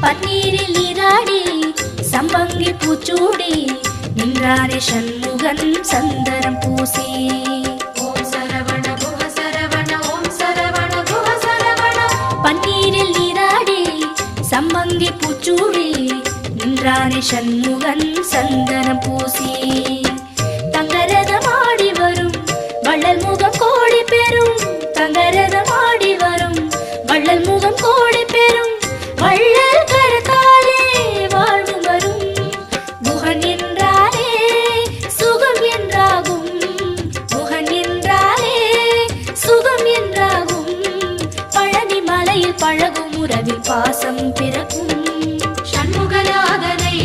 பன்னீரில் நீராடி சம்பங்கி பூச்சூடி நின்றானே சண்முகன் சந்தனம் பூசி. ஓம் சரவண குஹ சரவண ஓம் சரவண குஹ சரவண. பன்னீரில் நீராடி சம்பங்கி பூச்சூடி நின்றானே சண்முகன் சந்தனம் பூசி. தங்கரதமாடி வரும் வள்ளல் முகம் கோடி பெறும். தங்கரதமாடி வரும் வள்ளல் முகம் கோடி பெறும். வள்ளல் கரத்தாலே வாழ்வு வரும். குஹன் என்றாலே சுகம் என்றாகும். குஹன் என்றாலே சுகம் என்றாகும். பழனி மலையில் பழகும் உறவில் பாசம் பிறக்கும். ஷண்முகநாதனை